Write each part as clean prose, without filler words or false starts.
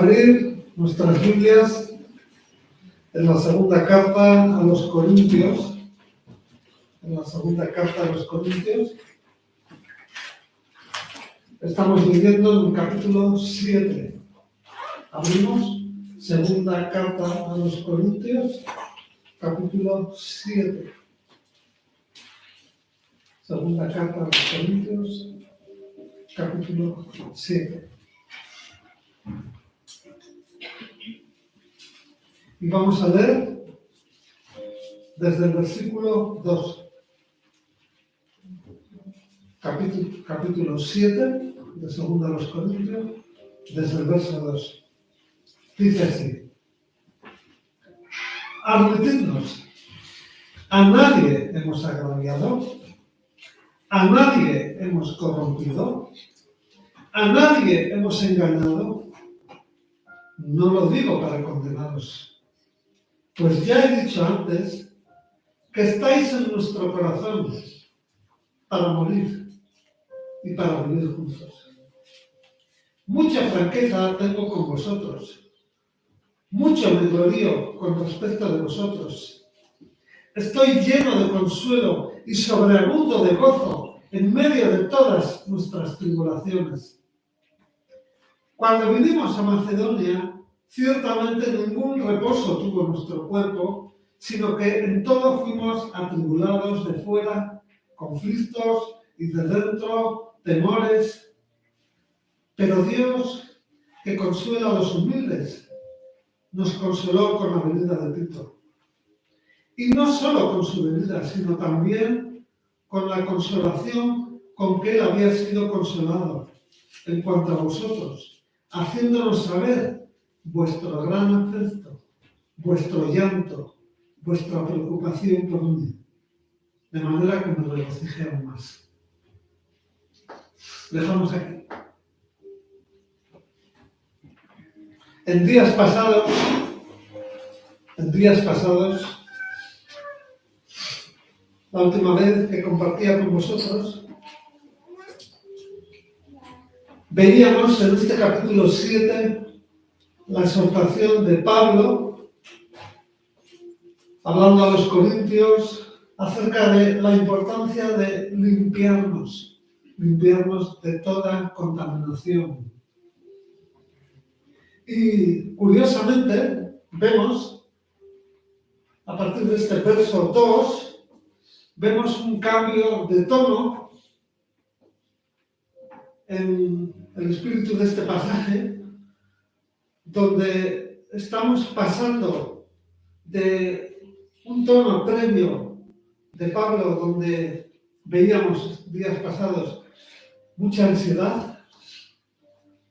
abrir nuestras Biblias en la segunda carta a los Corintios. En la segunda carta a los Corintios. Estamos leyendo en el capítulo 7. Abrimos segunda carta a los Corintios, capítulo 7. Segunda carta a los Corintios, capítulo 7. Y vamos a leer desde el versículo 2. Capítulo 7 de segunda a los Corintios, desde el verso 2. Dice así: admitidnos, a nadie hemos agraviado, a nadie hemos corrompido, a nadie hemos engañado. No lo digo para condenaros, pues ya he dicho antes que estáis en nuestro corazón para morir y para vivir juntos. Mucha franqueza tengo con vosotros, mucho me glorío con respecto de vosotros. Estoy lleno de consuelo y sobreabundo de gozo en medio de todas nuestras tribulaciones. Cuando vinimos a Macedonia, ciertamente ningún reposo tuvo nuestro cuerpo, sino que en todo fuimos atribulados de fuera, conflictos y de dentro, temores. Pero Dios, que consuela a los humildes, nos consoló con la venida de Tito. Y no solo con su venida, sino también con la consolación con que él había sido consolado en cuanto a vosotros, haciéndonos saber vuestro gran afecto, vuestro llanto, vuestra preocupación por mí, de manera que me regocijé aún más. Dejamos aquí. En días pasados, la última vez que compartía con vosotros, veíamos en este capítulo 7 la exhortación de Pablo, hablando a los corintios acerca de la importancia de limpiarnos de toda contaminación. Y curiosamente vemos, a partir de este verso 2, vemos un cambio de tono en el espíritu de este pasaje, donde estamos pasando de un tono previo de Pablo, donde veíamos días pasados mucha ansiedad,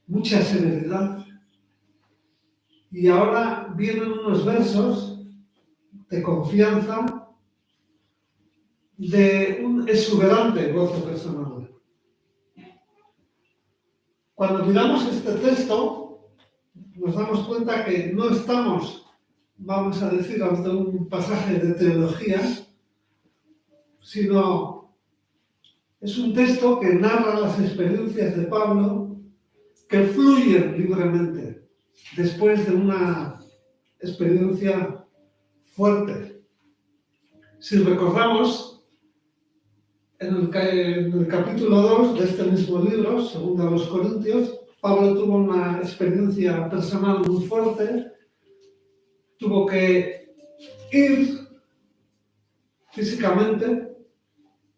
mucha severidad, y ahora vienen unos versos de confianza, de un exuberante gozo personal. Cuando miramos este texto, nos damos cuenta que no estamos, vamos a decir, ante un pasaje de teología, sino es un texto que narra las experiencias de Pablo, que fluyen libremente después de una experiencia fuerte. Si recordamos, en el capítulo 2 de este mismo libro, segundo a los Corintios, Pablo tuvo una experiencia personal muy fuerte, tuvo que ir físicamente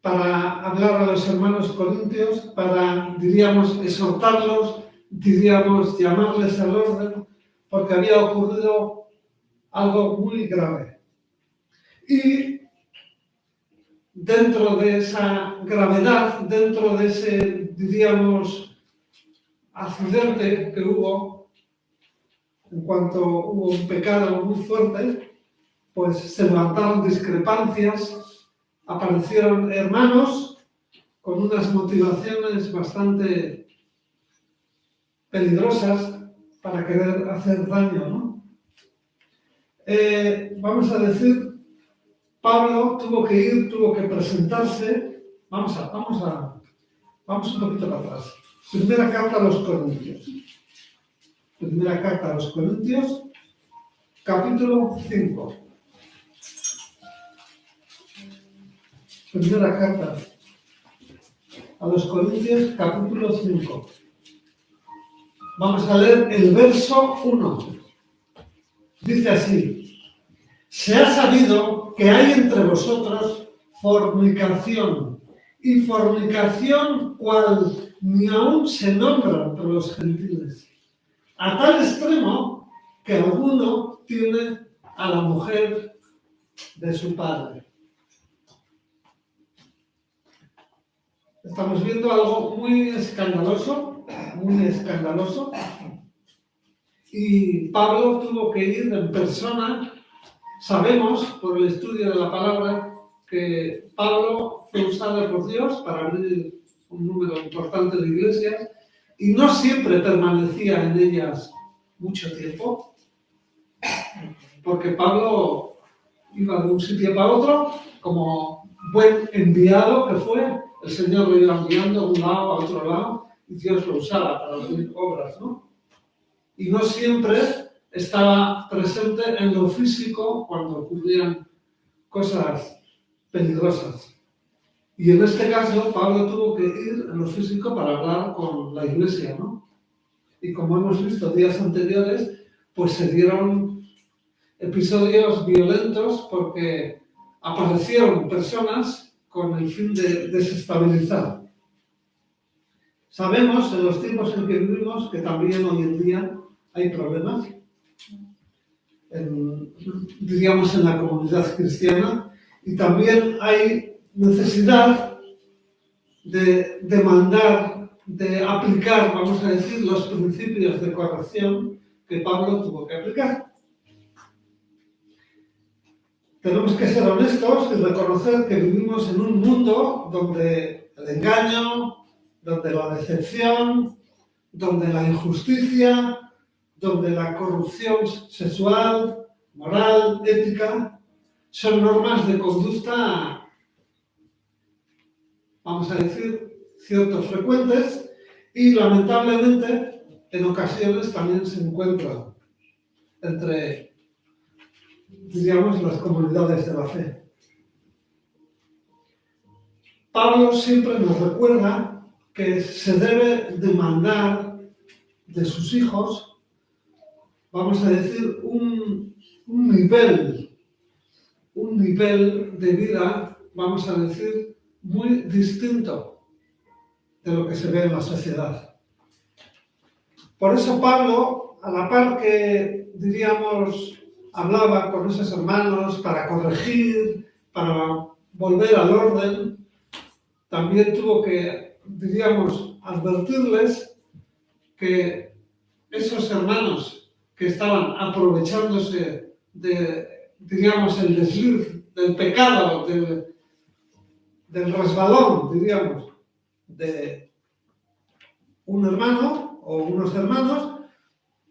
para hablar a los hermanos corintios, para, diríamos, exhortarlos, diríamos, llamarles al orden, porque había ocurrido algo muy grave. Y dentro de esa gravedad, dentro de ese, diríamos, accidente que hubo, en cuanto hubo un pecado muy fuerte, pues se levantaron discrepancias, aparecieron hermanos con unas motivaciones bastante peligrosas para querer hacer daño, ¿no? Vamos a decir, Pablo tuvo que ir, tuvo que presentarse. Vamos un poquito para atrás. Primera carta a los Corintios. Primera carta a los Corintios, capítulo 5. Primera carta a los Corintios, capítulo 5. Vamos a leer el verso 1. Dice así: se ha sabido que hay entre vosotros fornicación, y fornicación cual ni aún se nombra entre los gentiles, a tal extremo que alguno tiene a la mujer de su padre. Estamos viendo algo muy escandaloso, y Pablo tuvo que ir en persona. Sabemos por el estudio de la palabra que Pablo fue usado por Dios para abrir un número importante de iglesias y no siempre permanecía en ellas mucho tiempo, porque Pablo iba de un sitio para otro, como buen enviado que fue. El Señor lo iba enviando de un lado a otro lado y Dios lo usaba para hacer obras, ¿no? Y no siempre estaba presente en lo físico cuando ocurrían cosas peligrosas. Y en este caso, Pablo tuvo que ir en lo físico para hablar con la iglesia, ¿no? Y como hemos visto días anteriores, pues se dieron episodios violentos porque aparecieron personas con el fin de desestabilizar. Sabemos en los tiempos en que vivimos que también hoy en día hay problemas, diríamos en la comunidad cristiana, y también hay necesidad de demandar, de aplicar, vamos a decir, los principios de corrección que Pablo tuvo que aplicar. Tenemos que ser honestos y reconocer que vivimos en un mundo donde el engaño, donde la decepción, donde la injusticia, donde la corrupción sexual, moral, ética, son normas de conducta, vamos a decir, ciertos frecuentes y lamentablemente en ocasiones también se encuentran entre, diríamos, las comunidades de la fe. Pablo siempre nos recuerda que se debe demandar de sus hijos, vamos a decir, un nivel de vida, vamos a decir, muy distinto de lo que se ve en la sociedad. Por eso Pablo, a la par que, diríamos, hablaba con esos hermanos para corregir, para volver al orden, también tuvo que, diríamos, advertirles que esos hermanos que estaban aprovechándose de, diríamos, el desliz, del pecado, del resbalón, diríamos, de un hermano o unos hermanos,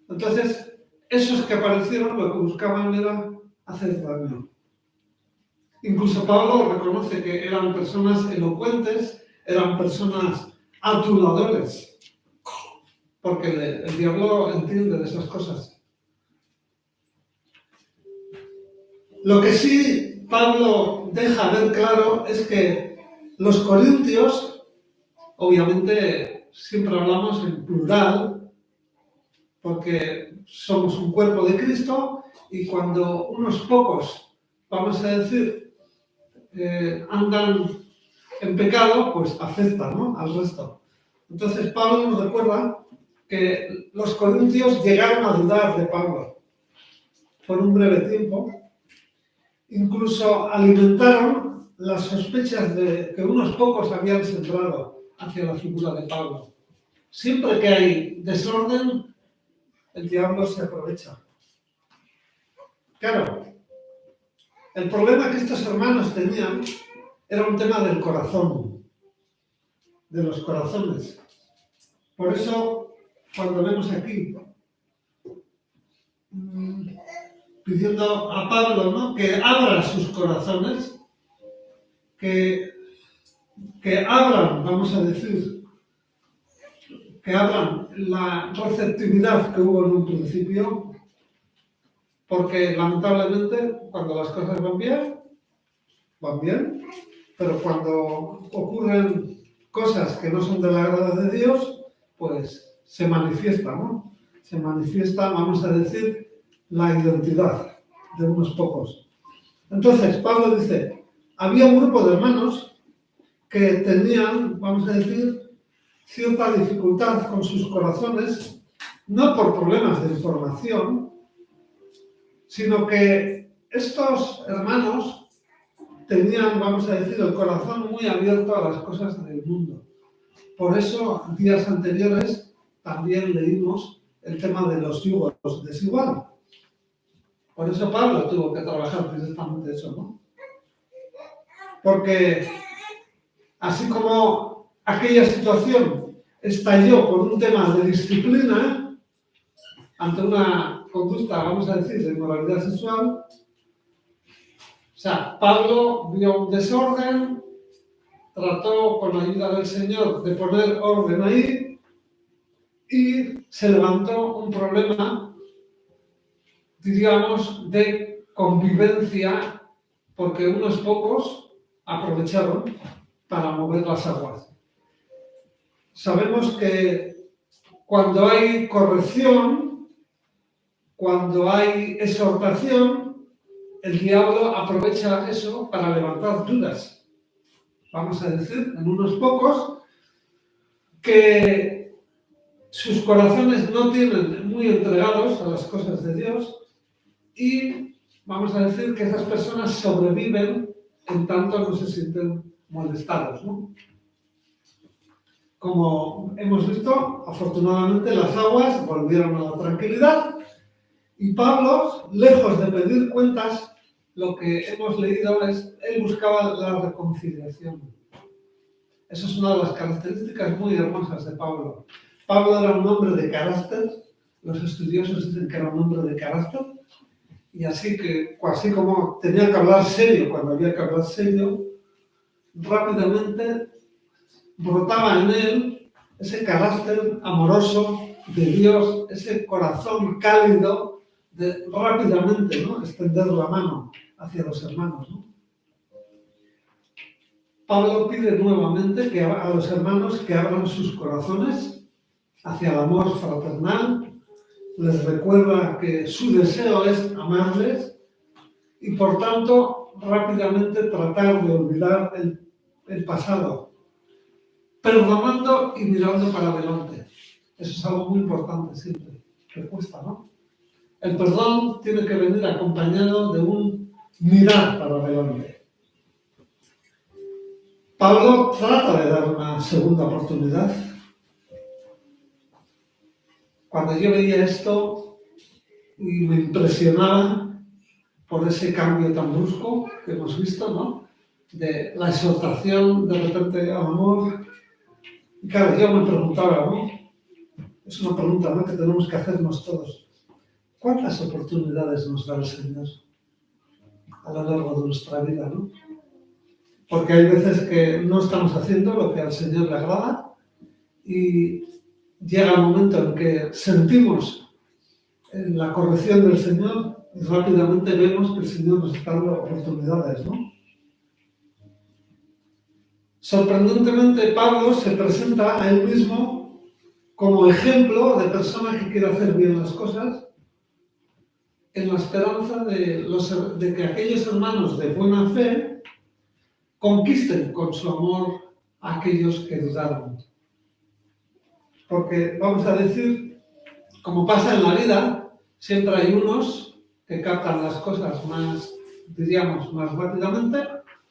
entonces esos que aparecieron lo que buscaban era hacer daño. Incluso Pablo reconoce que eran personas elocuentes, eran personas aduladores, porque el diablo entiende de esas cosas. Lo que sí Pablo deja ver claro es que los corintios, obviamente siempre hablamos en plural, porque somos un cuerpo de Cristo y cuando unos pocos, vamos a decir, andan en pecado, pues afectan, ¿no?, al resto. Entonces Pablo nos recuerda que los corintios llegaron a dudar de Pablo por un breve tiempo. Incluso alimentaron las sospechas de que unos pocos habían sembrado hacia la figura de Pablo. Siempre que hay desorden, el diablo se aprovecha. Claro, el problema que estos hermanos tenían era un tema del corazón, de los corazones. Por eso, cuando vemos aquí, pidiendo a Pablo, ¿no?, que abra sus corazones, que abran, vamos a decir, que abran la receptividad que hubo en un principio, porque lamentablemente cuando las cosas van bien, pero cuando ocurren cosas que no son del agrado de Dios, pues se manifiesta, ¿no? Se manifiesta, vamos a decir, la identidad de unos pocos. Entonces, Pablo dice, había un grupo de hermanos que tenían, vamos a decir, cierta dificultad con sus corazones, no por problemas de información, sino que estos hermanos tenían, vamos a decir, el corazón muy abierto a las cosas del mundo. Por eso, días anteriores, también leímos el tema de los yugos desiguales. Por eso Pablo tuvo que trabajar directamente eso, ¿no? Porque así como aquella situación estalló por un tema de disciplina, ante una conducta, vamos a decir, de inmoralidad sexual, o sea, Pablo vio un desorden, trató con la ayuda del Señor de poner orden ahí y se levantó un problema, diríamos, de convivencia, porque unos pocos aprovecharon para mover las aguas. Sabemos que cuando hay corrección, cuando hay exhortación, el diablo aprovecha eso para levantar dudas. Vamos a decir, en unos pocos que sus corazones no tienen muy entregados a las cosas de Dios y vamos a decir que esas personas sobreviven en tanto no se sienten molestados, ¿no? Como hemos visto, afortunadamente las aguas volvieron a la tranquilidad y Pablo, lejos de pedir cuentas, lo que hemos leído es, él buscaba la reconciliación. Esa es una de las características muy hermosas de Pablo. Pablo era un hombre de carácter, los estudiosos dicen que era un hombre de carácter, y así como tenía que hablar serio cuando había que hablar serio, rápidamente brotaba en él ese carácter amoroso de Dios, ese corazón cálido de rápidamente, ¿no?, extender la mano hacia los hermanos, ¿no? Pablo pide nuevamente a los hermanos que abran sus corazones hacia el amor fraternal, les recuerda que su deseo es amarles y por tanto rápidamente tratar de olvidar el pasado, perdonando y mirando para adelante. Eso es algo muy importante siempre, que cuesta, ¿no? El perdón tiene que venir acompañado de un mirar para adelante. Pablo trata de dar una segunda oportunidad. Cuando yo veía esto y me impresionaba por ese cambio tan brusco que hemos visto, ¿no?, de la exhortación de repente al amor. Y claro, yo me preguntaba, ¿no?, es una pregunta, ¿no?, que tenemos que hacernos todos. ¿Cuántas oportunidades nos da el Señor a lo largo de nuestra vida, ¿no? Porque hay veces que no estamos haciendo lo que al Señor le agrada y llega el momento en que sentimos la corrección del Señor y rápidamente vemos que el Señor nos está dando oportunidades, ¿no? Sorprendentemente, Pablo se presenta a él mismo como ejemplo de persona que quiere hacer bien las cosas, en la esperanza de que aquellos hermanos de buena fe conquisten con su amor a aquellos que dudaron. Porque, vamos a decir, como pasa en la vida, siempre hay unos que captan las cosas más, diríamos, más rápidamente,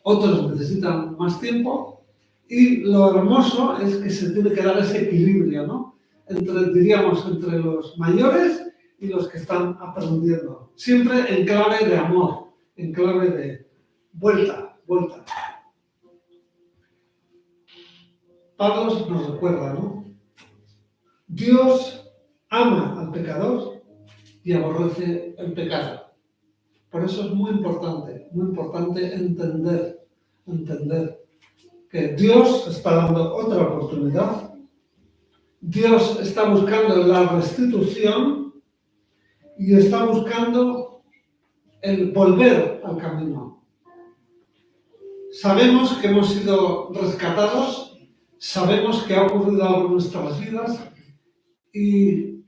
otros necesitan más tiempo, y lo hermoso es que se tiene que dar ese equilibrio, ¿no?, entre los mayores y los que están aprendiendo. Siempre en clave de amor, en clave de vuelta. Pablo nos recuerda, ¿no? Dios ama al pecador y aborrece el pecado. Por eso es muy importante entender que Dios está dando otra oportunidad Dios está buscando la restitución y está buscando el volver al camino. Sabemos que hemos sido rescatados, sabemos que ha ocurrido algo en nuestras vidas y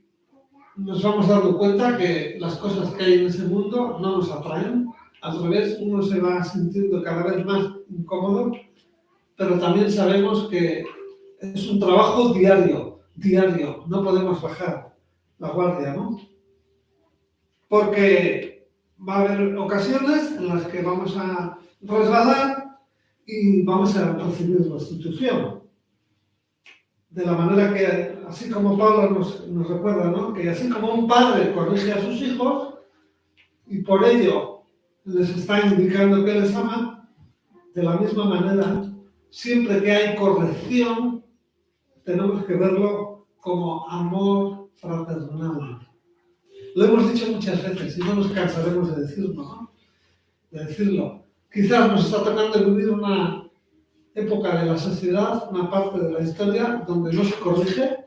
nos vamos dando cuenta que las cosas que hay en ese mundo no nos atraen. Al revés, uno se va sintiendo cada vez más incómodo, pero también sabemos que es un trabajo diario, no podemos bajar la guardia, ¿no? Porque va a haber ocasiones en las que vamos a resbalar y vamos a recibir restitución. De la manera que, así como Pablo nos recuerda, ¿no? Que así como un padre corrige a sus hijos y por ello les está indicando que les ama, de la misma manera, siempre que hay corrección, tenemos que verlo como amor fraternal. Lo hemos dicho muchas veces y no nos cansaremos de decirlo, ¿no? De decirlo. Quizás nos está tocando vivir una época de la sociedad, una parte de la historia donde no se corrige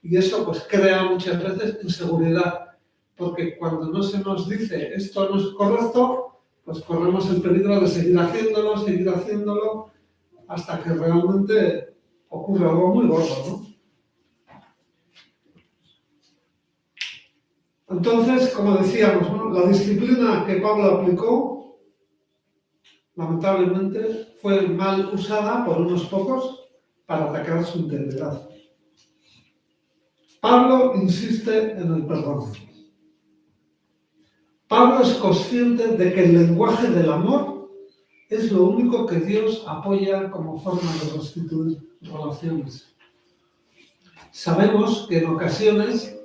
y eso pues crea muchas veces inseguridad, porque cuando no se nos dice esto no es correcto, pues corremos el peligro de seguir haciéndolo hasta que realmente ocurre algo muy gordo, ¿no? Entonces, como decíamos, ¿no? La disciplina que Pablo aplicó, lamentablemente, fue mal usada por unos pocos para atacar su integridad. Pablo insiste en el perdón. Pablo es consciente de que el lenguaje del amor es lo único que Dios apoya como forma de restituir relaciones. Sabemos que en ocasiones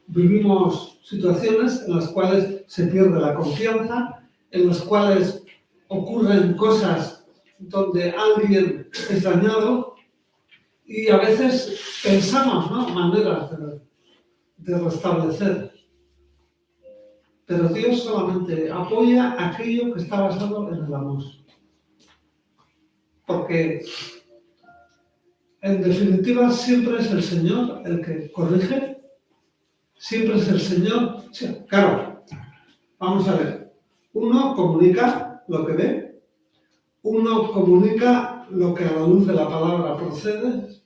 vivimos situaciones en las cuales se pierde la confianza, en las cuales ocurren cosas donde alguien es dañado y a veces pensamos, ¿no? Maneras de restablecer. Pero Dios solamente apoya aquello que está basado en el amor. Porque, en definitiva, siempre es el Señor el que corrige, siempre es el Señor. Sí, claro, vamos a ver. Uno comunica lo que ve, uno comunica lo que a la luz de la palabra procede,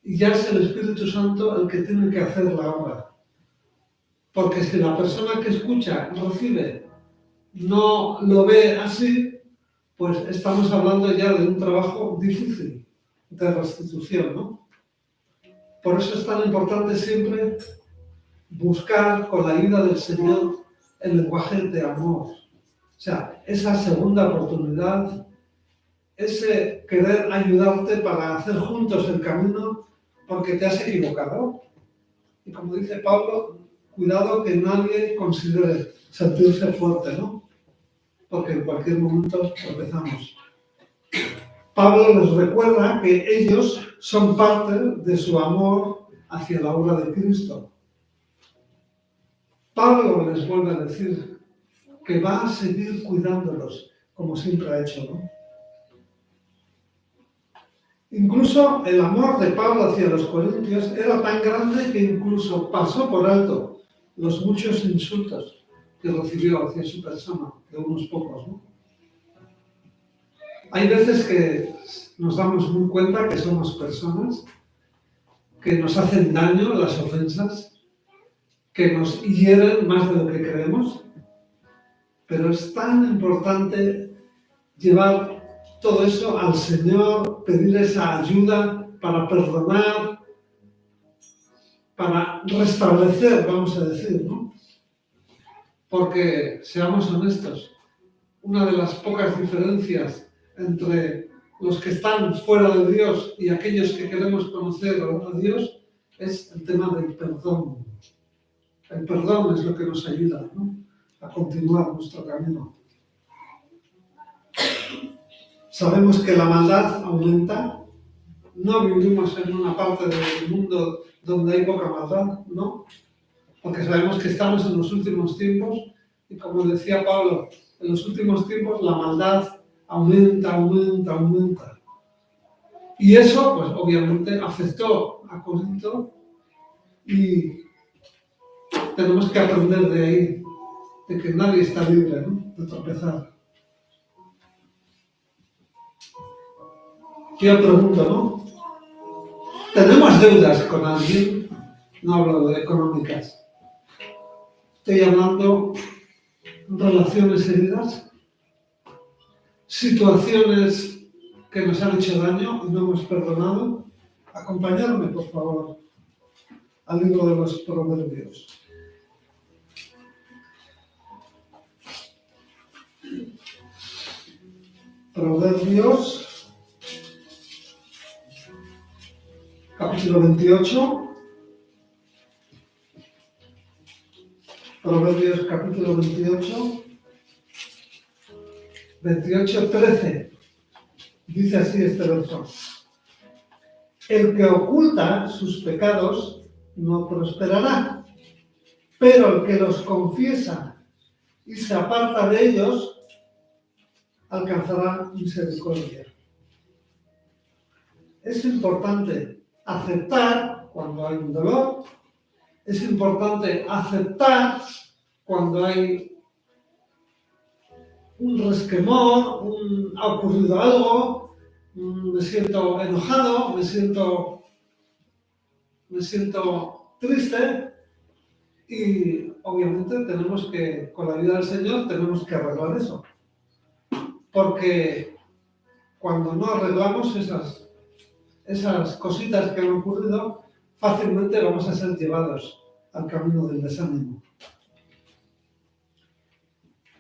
y ya es el Espíritu Santo el que tiene que hacer la obra. Porque si la persona que escucha, recibe, no lo ve así, pues estamos hablando ya de un trabajo difícil de restitución, ¿no? Por eso es tan importante siempre buscar con la ayuda del Señor el lenguaje de amor. O sea, esa segunda oportunidad, ese querer ayudarte para hacer juntos el camino porque te has equivocado. Y como dice Pablo, cuidado que nadie considere sentirse fuerte, ¿no? Porque en cualquier momento empezamos. Pablo les recuerda que ellos son parte de su amor hacia la obra de Cristo. Pablo les vuelve a decir que va a seguir cuidándolos, como siempre ha hecho, ¿no? Incluso el amor de Pablo hacia los corintios era tan grande que incluso pasó por alto los muchos insultos que recibió hacia su persona, de unos pocos, ¿no? Hay veces que nos damos muy cuenta que somos personas, que nos hacen daño las ofensas, que nos hieren más de lo que creemos, pero es tan importante llevar todo eso al Señor, pedir esa ayuda para perdonar, para restablecer, vamos a decir, ¿no? Porque, seamos honestos, una de las pocas diferencias entre los que están fuera de Dios y aquellos que queremos conocer a Dios es el tema del perdón. El perdón es lo que nos ayuda, ¿no? A continuar nuestro camino. Sabemos que la maldad aumenta. No vivimos en una parte del mundo donde hay poca maldad, ¿no? Porque sabemos que estamos en los últimos tiempos y como decía Pablo, en los últimos tiempos la maldad aumenta. Y eso, pues obviamente, afectó a Corinto y tenemos que aprender de ahí, de que nadie está libre, ¿no?, de tropezar. Yo pregunto, ¿no? ¿Tenemos deudas con alguien? No hablo de económicas. Estoy hablando de relaciones heridas, situaciones que nos han hecho daño y no hemos perdonado. Acompañadme, por favor, al libro de los Proverbios. Proverbios, capítulo 28. Proverbios, capítulo 28, 13. Dice así este verso: el que oculta sus pecados no prosperará, pero el que los confiesa y se aparta de ellos alcanzará misericordia. Es importante aceptar cuando hay un dolor, es importante aceptar cuando hay un resquemor, ha ocurrido algo, me siento enojado, me siento triste, y obviamente tenemos que, con la ayuda del Señor, tenemos que arreglar eso. Porque cuando no arreglamos esas cositas que han ocurrido, fácilmente vamos a ser llevados al camino del desánimo.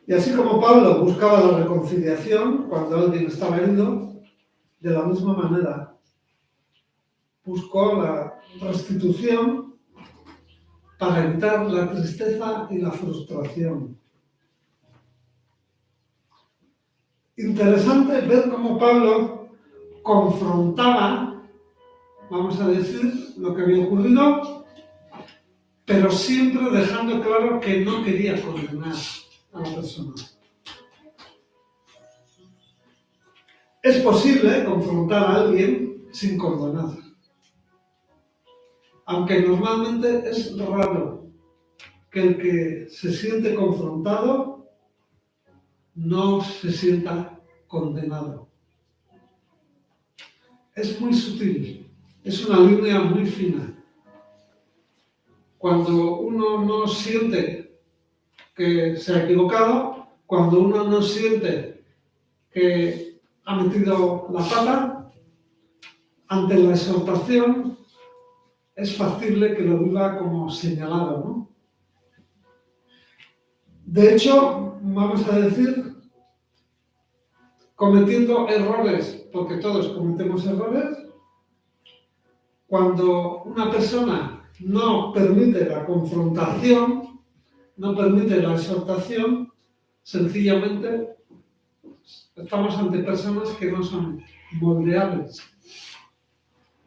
Y así como Pablo buscaba la reconciliación cuando alguien estaba herido, de la misma manera buscó la restitución para evitar la tristeza y la frustración. Interesante ver cómo Pablo confrontaba, vamos a decir, lo que había ocurrido, pero siempre dejando claro que no quería condenar a la persona. Es posible confrontar a alguien sin condenar, aunque normalmente es raro que el que se siente confrontado no se sienta condenado. Es muy sutil, es una línea muy fina. Cuando uno no siente que se ha equivocado, cuando uno no siente que ha metido la pata, ante la exhortación es factible que lo viva como señalado, ¿no? De hecho, vamos a decir, cometiendo errores, porque todos cometemos errores, cuando una persona no permite la confrontación, no permite la exhortación, sencillamente estamos ante personas que no son moldeables.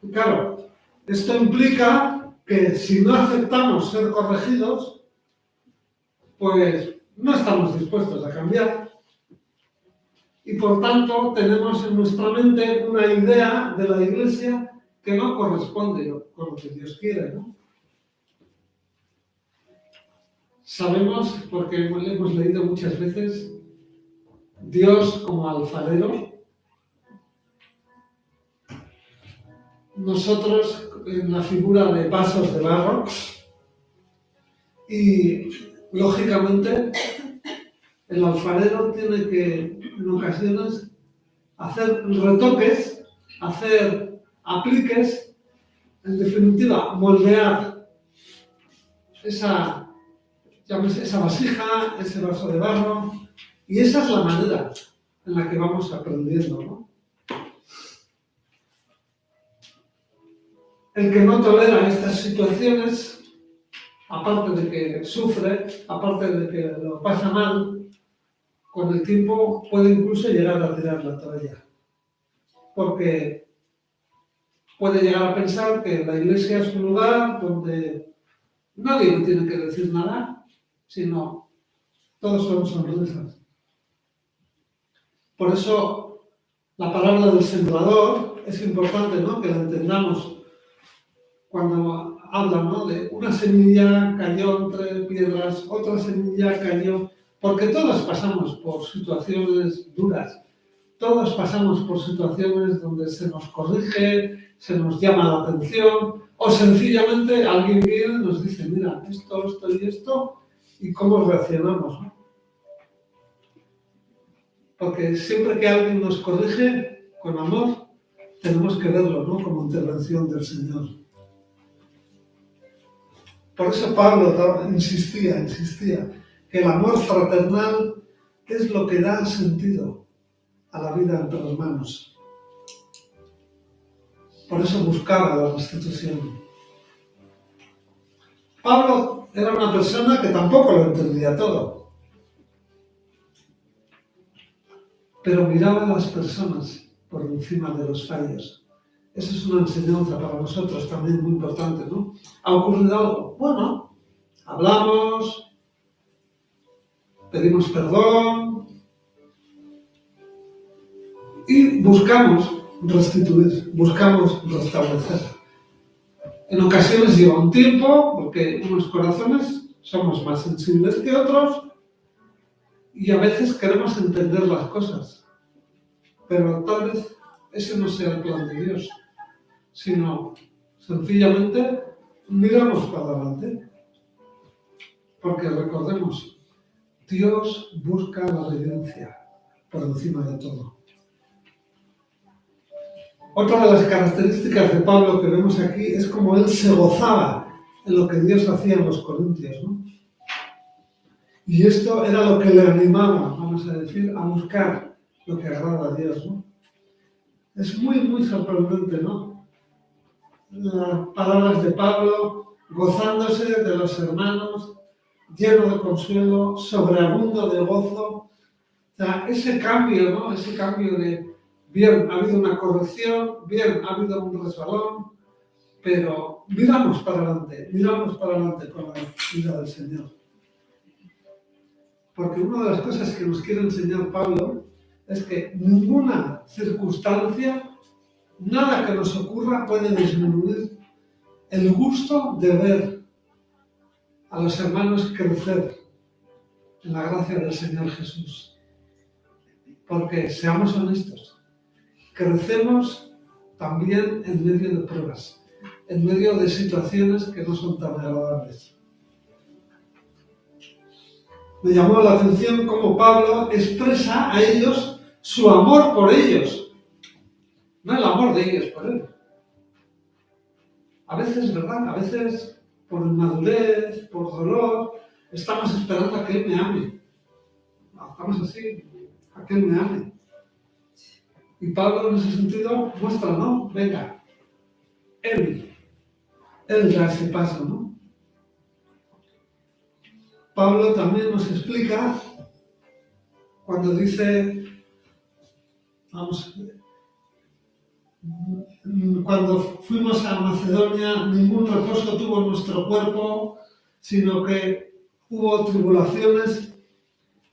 Y claro, esto implica que si no aceptamos ser corregidos, pues no estamos dispuestos a cambiar. Y por tanto tenemos en nuestra mente una idea de la Iglesia que no corresponde con lo que Dios quiere, ¿no? Sabemos, porque hemos leído muchas veces, Dios como alfarero, nosotros en la figura de vasos de barro, y lógicamente el alfarero tiene que en ocasiones hacer retoques, hacer apliques, en definitiva moldear esa vasija, ese vaso de barro, y esa es la manera en la que vamos aprendiendo, ¿no? El que no tolera estas situaciones, aparte de que sufre, aparte de que lo pasa mal, con el tiempo puede incluso llegar a tirar la toalla. Porque puede llegar a pensar que la Iglesia es un lugar donde nadie me tiene que decir nada, sino todos son sonrisas. Por eso la parábola del sembrador es importante, ¿no?, que la entendamos cuando habla, ¿no?, de una semilla cayó entre piedras, otra semilla cayó, porque todos pasamos por situaciones duras, todos pasamos por situaciones donde se nos corrige, se nos llama la atención, o sencillamente alguien viene y nos dice, mira, esto y esto, y cómo reaccionamos, ¿no? Porque siempre que alguien nos corrige con amor, tenemos que verlo, ¿no?, como intervención del Señor. Por eso Pablo insistía, que el amor fraternal es lo que da sentido a la vida entre hermanos. Por eso buscaba la restitución. Pablo era una persona que tampoco lo entendía todo, pero miraba a las personas por encima de los fallos. Esa es una enseñanza para nosotros también muy importante, ¿no? ¿Ha ocurrido algo? Bueno, hablamos, pedimos perdón y buscamos restituir, buscamos restablecer. En ocasiones lleva un tiempo, porque unos corazones somos más sensibles que otros y a veces queremos entender las cosas, pero tal vez ese no sea el plan de Dios, sino sencillamente miramos para adelante, porque recordemos, Dios busca la obediencia por encima de todo. Otra de las características de Pablo que vemos aquí es como él se gozaba en lo que Dios hacía en los corintios, ¿no? Y esto era lo que le animaba, vamos a decir, a buscar lo que agrada a Dios, ¿no? Es muy, muy sorprendente, ¿no? Las palabras de Pablo, gozándose de los hermanos, lleno de consuelo, sobreabundo de gozo. O sea, ese cambio, ¿no? Ese cambio de, bien, ha habido una corrección, bien, ha habido un resbalón, pero miramos para adelante con la vida del Señor. Porque una de las cosas que nos quiere enseñar Pablo es que ninguna circunstancia, nada que nos ocurra puede disminuir el gusto de ver a los hermanos crecer en la gracia del Señor Jesús. Porque, seamos honestos, crecemos también en medio de pruebas, en medio de situaciones que no son tan agradables. Me llamó la atención cómo Pablo expresa a ellos su amor por ellos, no el amor de ellos por él. A veces, ¿verdad? A veces, por inmadurez, por dolor, estamos esperando a que él me ame. Estamos así, a que él me ame. Y Pablo en ese sentido muestra, ¿no? Venga, él da ese paso, ¿no? Pablo también nos explica cuando dice, cuando fuimos a Macedonia, ningún reposo tuvo nuestro cuerpo, sino que hubo tribulaciones.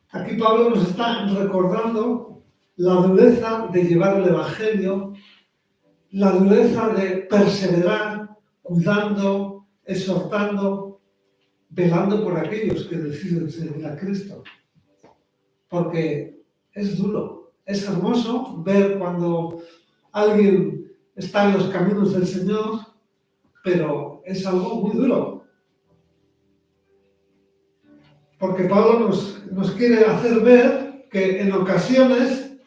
Aquí Pablo nos está recordando la dureza de llevar el Evangelio, la dureza de perseverar, cuidando, exhortando, velando por aquellos que deciden seguir a Cristo. Porque es duro, es hermoso ver cuando alguien está en los caminos del Señor, pero es algo muy duro. Porque Pablo nos quiere hacer ver que en ocasiones,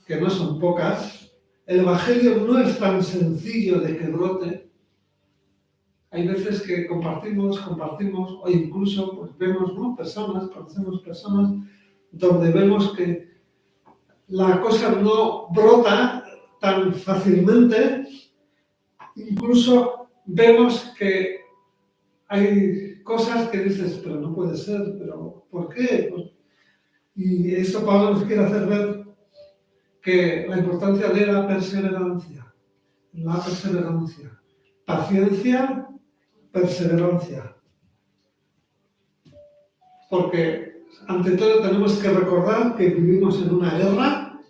que no son pocas, el Evangelio no es tan sencillo de que brote. Hay veces que compartimos, o incluso pues, vemos, ¿no?, conocemos personas donde vemos que la cosa no brota tan fácilmente. Incluso vemos que hay cosas que dices, pero no puede ser, pero ¿por qué? Pues, y eso Pablo nos quiere hacer ver que la importancia de la perseverancia, paciencia, perseverancia. Porque ante todo tenemos que recordar que vivimos en una guerra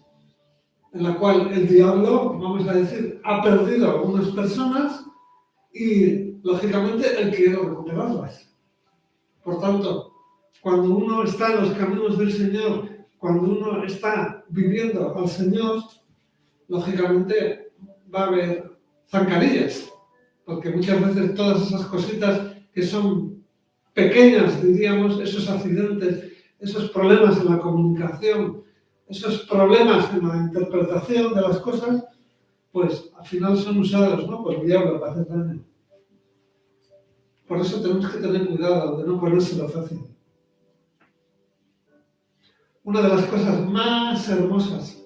en la cual el diablo, vamos a decir, ha perdido a algunas personas y, lógicamente, él quiere recuperarlas. Por tanto, cuando uno está en los caminos del Señor, cuando uno está viviendo al Señor, lógicamente va a haber zancadillas, porque muchas veces todas esas cositas que son pequeñas, diríamos, esos accidentes, esos problemas en la comunicación, esos problemas en la interpretación de las cosas, pues al final son usados, ¿no?, por el diablo para hacer daño. Por eso tenemos que tener cuidado de no ponérselo fácil. Una de las cosas más hermosas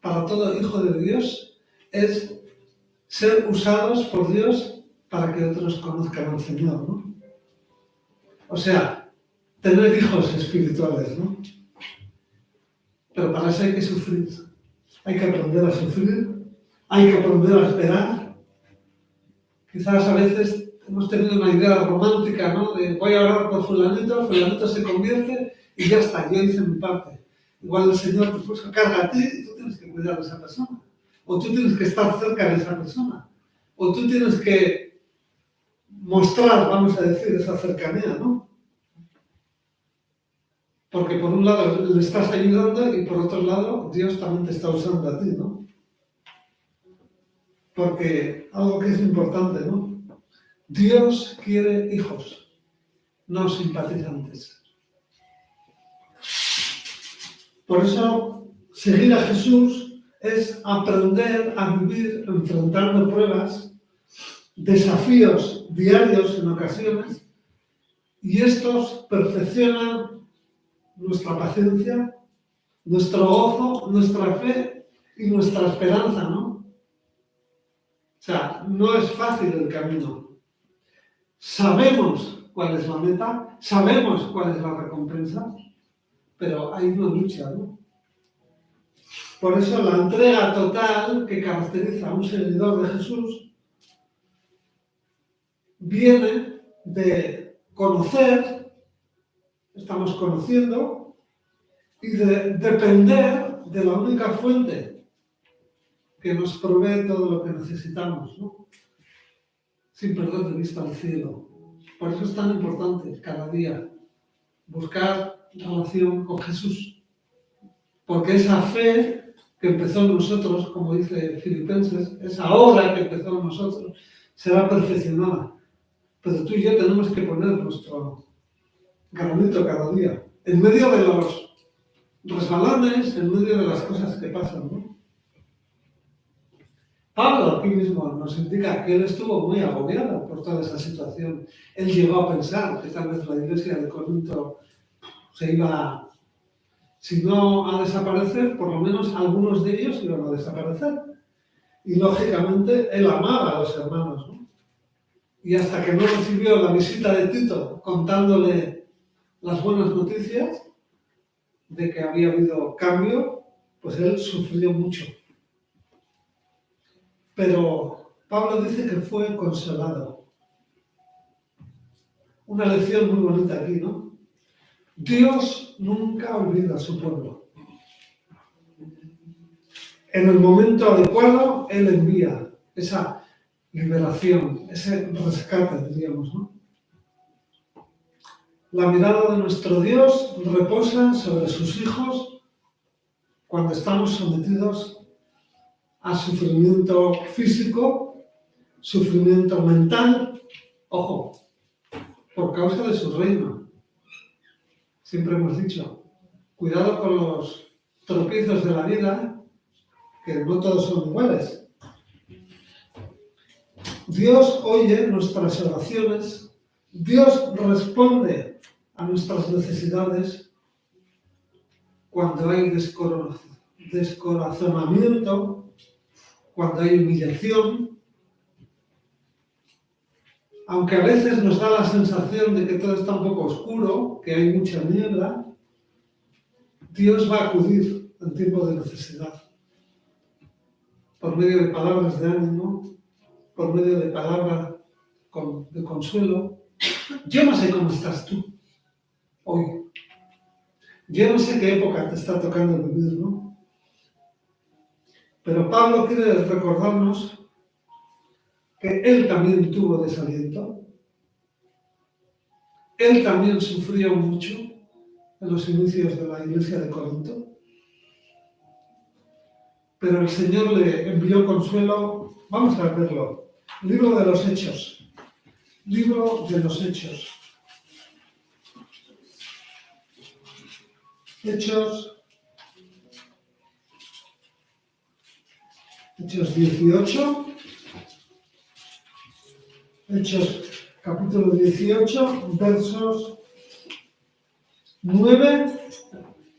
para todo hijo de Dios es ser usados por Dios para que otros conozcan al Señor, ¿no? O sea, tener hijos espirituales, ¿no? Pero para eso hay que sufrir. Hay que aprender a sufrir, hay que aprender a esperar. Quizás a veces hemos tenido una idea romántica, ¿no? De voy a orar por fulanito, fulanito se convierte y ya está, yo hice mi parte. Igual el Señor te puso carga a ti y tú tienes que cuidar de esa persona. O tú tienes que estar cerca de esa persona. O tú tienes que mostrar, vamos a decir, esa cercanía, ¿no? Porque por un lado le estás ayudando y por otro lado Dios también te está usando a ti, ¿no? Porque algo que es importante, ¿no? Dios quiere hijos, no simpatizantes. Por eso, seguir a Jesús es aprender a vivir enfrentando pruebas, desafíos diarios en ocasiones, y estos perfeccionan nuestra paciencia, nuestro gozo, nuestra fe y nuestra esperanza, ¿no? O sea, no es fácil el camino. Sabemos cuál es la meta, sabemos cuál es la recompensa, pero hay una lucha, ¿no? Por eso la entrega total que caracteriza a un seguidor de Jesús viene de conocer, estamos conociendo, y de depender de la única fuente que nos provee todo lo que necesitamos, ¿no? Sin perder de vista el cielo. Por eso es tan importante cada día buscar relación con Jesús. Porque esa fe que empezó en nosotros, como dice Filipenses, esa obra que empezó en nosotros, será perfeccionada. Pero tú y yo tenemos que poner nuestro granito cada día, en medio de los resbalones, en medio de las cosas que pasan, ¿no? Pablo aquí mismo nos indica que él estuvo muy agobiado por toda esa situación. Él llegó a pensar que tal vez la iglesia de Corinto se iba, si no a desaparecer, por lo menos algunos de ellos iban a desaparecer. Y lógicamente él amaba a los hermanos, ¿no? Y hasta que no recibió la visita de Tito contándole las buenas noticias de que había habido cambio, pues él sufrió mucho. Pero Pablo dice que fue consolado. Una lección muy bonita aquí, ¿no? Dios nunca olvida a su pueblo. En el momento adecuado, Él envía esa liberación, ese rescate, diríamos, ¿no? La mirada de nuestro Dios reposa sobre sus hijos cuando estamos sometidos a sufrimiento físico, sufrimiento mental, ojo, por causa de su reino. Siempre hemos dicho, cuidado con los tropiezos de la vida, que no todos son iguales. Dios oye nuestras oraciones, Dios responde a nuestras necesidades cuando hay descorazonamiento, cuando hay humillación, aunque a veces nos da la sensación de que todo está un poco oscuro, que hay mucha niebla, Dios va a acudir en tiempo de necesidad, por medio de palabras de ánimo, por medio de palabras de consuelo. Yo no sé cómo estás tú hoy. Yo no sé qué época te está tocando vivir, ¿no? Pero Pablo quiere recordarnos que él también tuvo desaliento, él también sufrió mucho en los inicios de la iglesia de Corinto, pero el Señor le envió consuelo. Vamos a verlo. Libro de los Hechos. Libro de los Hechos. Hechos 18. Hechos capítulo 18, versos 9.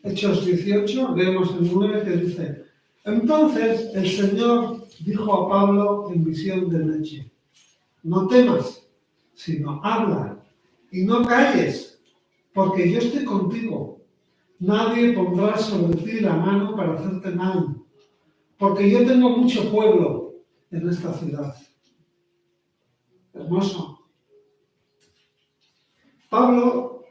Hechos 18, leemos el 9 que dice: Entonces el Señor dijo a Pablo en visión de noche: No temas, sino habla, y no calles, porque yo estoy contigo. Nadie pondrá sobre ti la mano para hacerte mal, porque yo tengo mucho pueblo en esta ciudad. Hermoso. Pablo,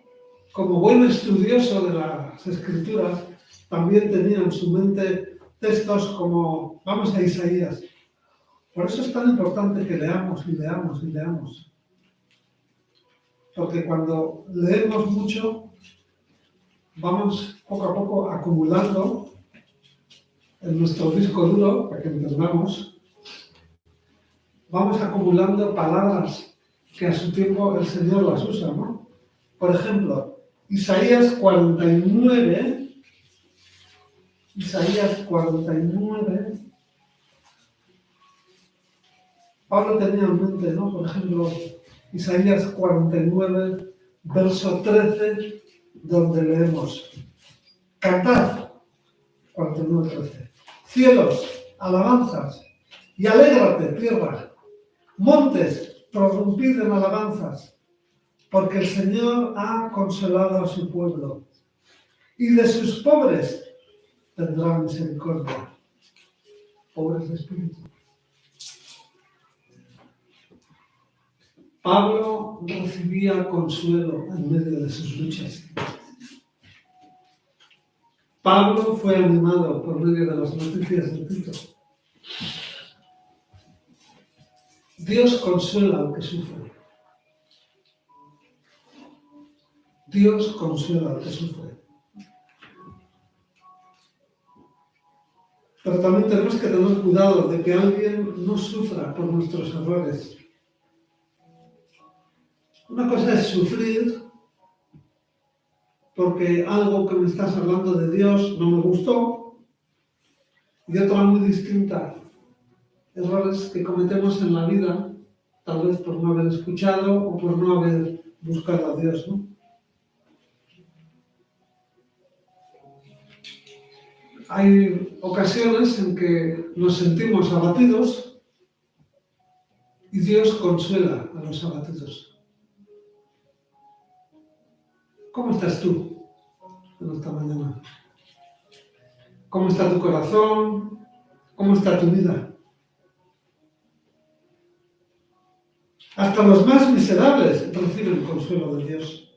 como buen estudioso de las Escrituras, también tenía en su mente textos como, vamos a Isaías. Por eso es tan importante que leamos y leamos y leamos. Porque cuando leemos mucho, vamos poco a poco acumulando en nuestro disco duro, para que entendamos, vamos acumulando palabras que a su tiempo el Señor las usa, ¿no? Por ejemplo, Isaías 49, Pablo tenía en mente, ¿no? Por ejemplo, Isaías 49, verso 13, donde leemos: Cantad, 49, 13. Cielos, alabanzas, y alégrate, tierra. Montes, prorrumpid en alabanzas, porque el Señor ha consolado a su pueblo, y de sus pobres tendrá misericordia. Pobres de espíritu. Pablo recibía consuelo en medio de sus luchas. Pablo fue animado por medio de las noticias de Tito. Dios consuela al que sufre. Dios consuela al que sufre. Pero también tenemos que tener cuidado de que alguien no sufra por nuestros errores. Una cosa es sufrir porque algo que me estás hablando de Dios no me gustó, y otra muy distinta, errores que cometemos en la vida, tal vez por no haber escuchado o por no haber buscado a Dios, ¿no? Hay ocasiones en que nos sentimos abatidos y Dios consuela a los abatidos. ¿Cómo estás tú en esta mañana? ¿Cómo está tu corazón? ¿Cómo está tu vida? Hasta los más miserables reciben consuelo de Dios.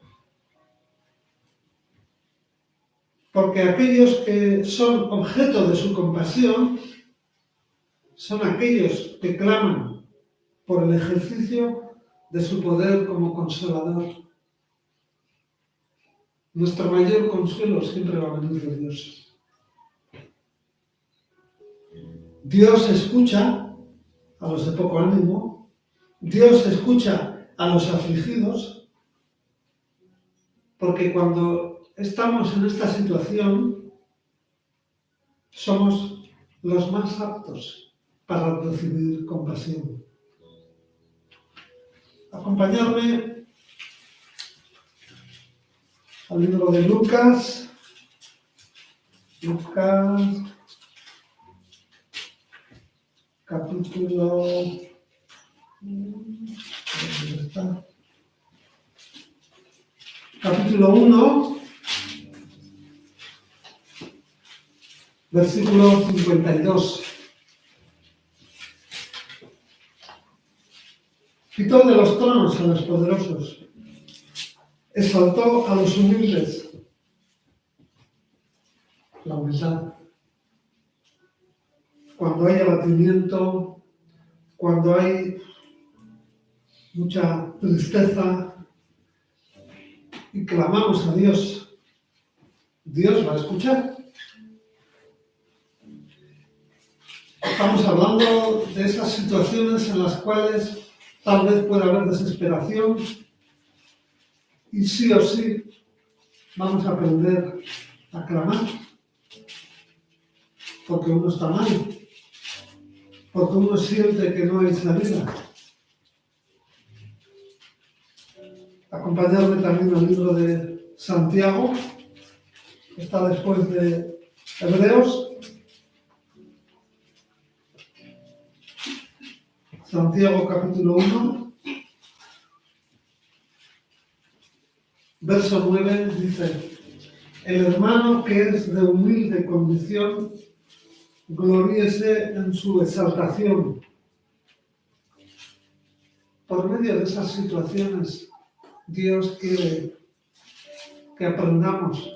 Porque aquellos que son objeto de su compasión son aquellos que claman por el ejercicio de su poder como consolador. Nuestro mayor consuelo siempre va a venir de Dios. Dios escucha a los de poco ánimo, Dios escucha a los afligidos, porque cuando estamos en esta situación, somos los más aptos para recibir compasión. Acompañarme al libro de Lucas, capítulo... ¿dónde está? Capítulo 1, versículo 52. Quitó de los tronos a los poderosos, exaltó a los humildes. La humildad. cuando hay abatimiento, cuando hay mucha tristeza y clamamos a Dios, Dios va a escuchar. Estamos hablando de esas situaciones en las cuales tal vez pueda haber desesperación y sí o sí vamos a aprender a clamar porque uno está mal, porque uno siente que no hay salida. Acompañarme también al libro de Santiago, que está después de Hebreos. Santiago capítulo 1, verso 9, dice: el hermano que es de humilde condición, gloríese en su exaltación. Por medio de esas situaciones, Dios quiere que aprendamos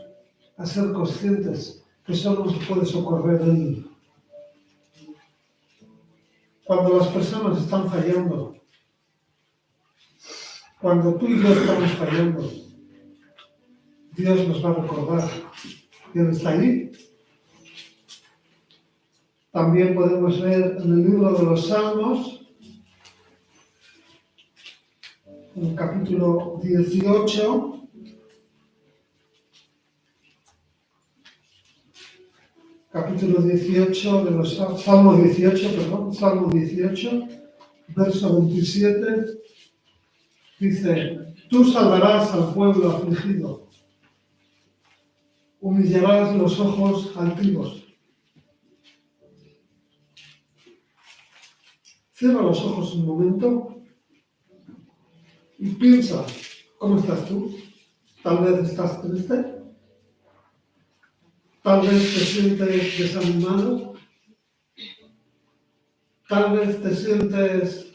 a ser conscientes que solo nos puede socorrer Él. Cuando las personas están fallando, cuando tú y yo estamos fallando, Dios nos va a recordar que Él está ahí. También podemos ver en el libro de los Salmos, en el capítulo 18, capítulo 18 de los Salmo 18, verso 27, dice: tú salvarás al pueblo afligido, humillarás los ojos altivos. Cierra los ojos un momento y piensa, ¿cómo estás tú? Tal vez estás triste, tal vez te sientes desanimado, tal vez te sientes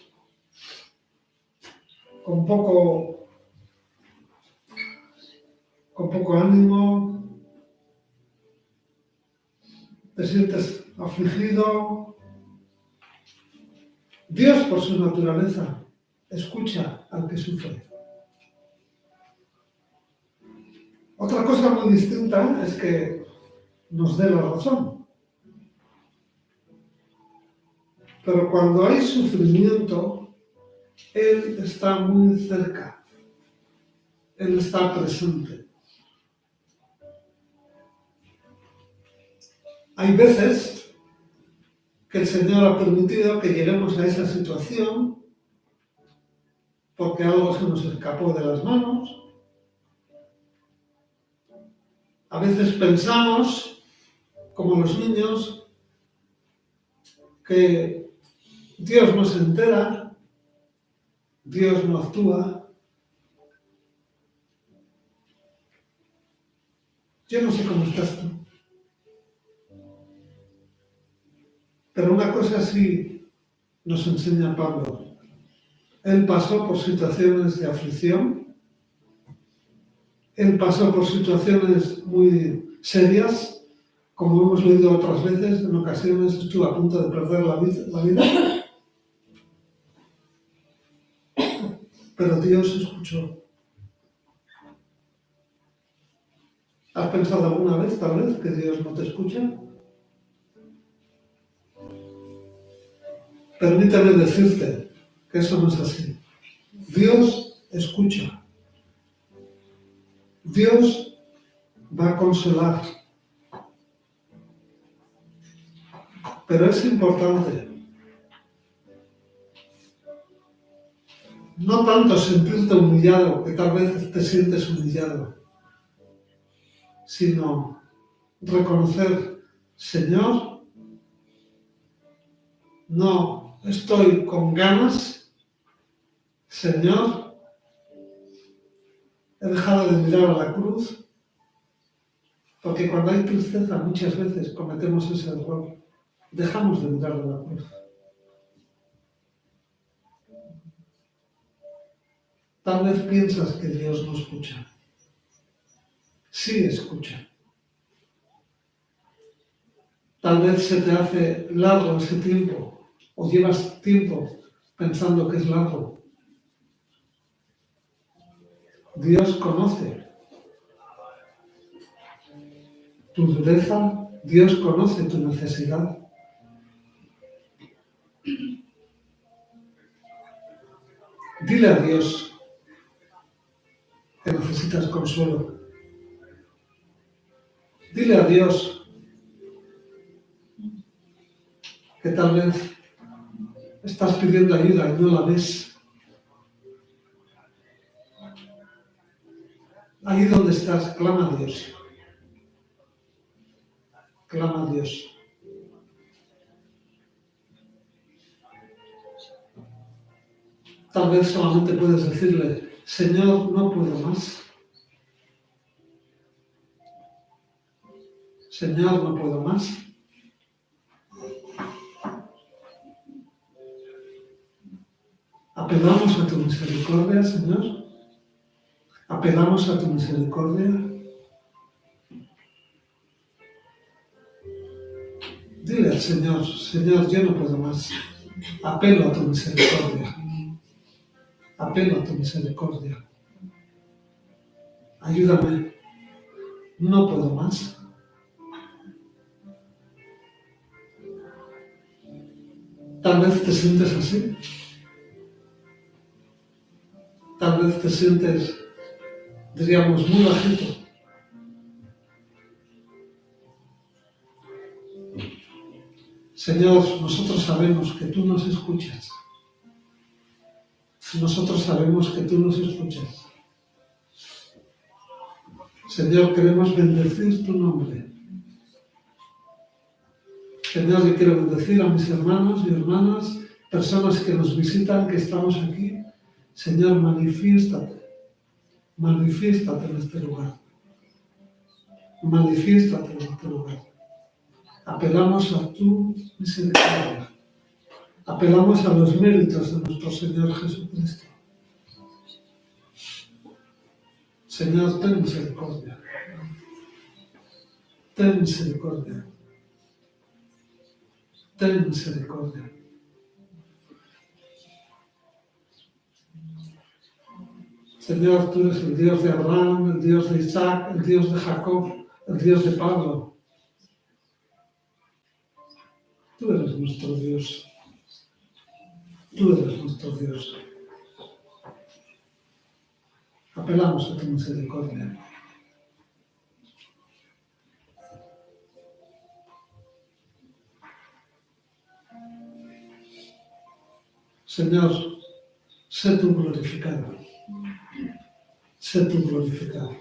con poco ánimo, te sientes afligido. Dios, por su naturaleza, escucha al que sufre. Otra cosa muy distinta es que nos dé la razón. Pero cuando hay sufrimiento, Él está muy cerca. Él está presente. Hay veces que el Señor ha permitido que lleguemos a esa situación porque algo se nos escapó de las manos. A veces pensamos, como los niños, que Dios no se entera, Dios no actúa. Yo no sé cómo estás tú, pero una cosa sí nos enseña Pablo. Él pasó por situaciones de aflicción, él pasó por situaciones muy serias, como hemos leído otras veces, en ocasiones estuvo a punto de perder la vida, pero Dios escuchó. ¿Has pensado alguna vez, tal vez, que Dios no te escucha? Permíteme decirte que eso no es así. Dios escucha. Dios va a consolar. Pero es importante no tanto sentirte humillado, que tal vez te sientes humillado, sino reconocer, Señor, no estoy con ganas, Señor, he dejado de mirar a la cruz, porque cuando hay tristeza muchas veces cometemos ese error, dejamos de mirar a la cruz. Tal vez piensas que Dios no escucha. Sí escucha. Tal vez se te hace largo ese tiempo o llevas tiempo pensando que es largo. Dios conoce tu dureza, Dios conoce tu necesidad. Dile a Dios que necesitas consuelo. Dile a Dios que tal vez estás pidiendo ayuda y no la ves. Ahí donde estás, clama a Dios. Clama a Dios. Tal vez solamente puedes decirle, Señor, no puedo más. Señor, no puedo más. Apelamos a tu misericordia, Señor. Apelamos a tu misericordia. Dile al Señor, Señor, yo no puedo más. Apelo a tu misericordia. Apelo a tu misericordia. Ayúdame. No puedo más. Tal vez te sientes así. Tal vez te sientes, diríamos, muy bajito. Señor, nosotros sabemos que tú nos escuchas. Nosotros sabemos que tú nos escuchas. Señor, queremos bendecir tu nombre. Señor, yo quiero bendecir a mis hermanos y hermanas, personas que nos visitan, que estamos aquí. Señor, manifiéstate. Manifiéstate en este lugar. Manifiéstate en este lugar. Apelamos a tu misericordia. Apelamos a los méritos de nuestro Señor Jesucristo. Señor, ten misericordia. Ten misericordia. Ten misericordia. Señor, tú eres el Dios de Abraham, el Dios de Isaac, el Dios de Jacob, el Dios de Pablo. Tú eres nuestro Dios. Tú eres nuestro Dios. Apelamos a tu misericordia. Señor, sé tú glorificado. Sé tú glorificado.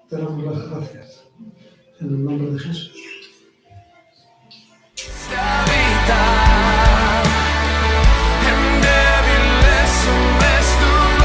Te damos las gracias en el nombre de Jesús.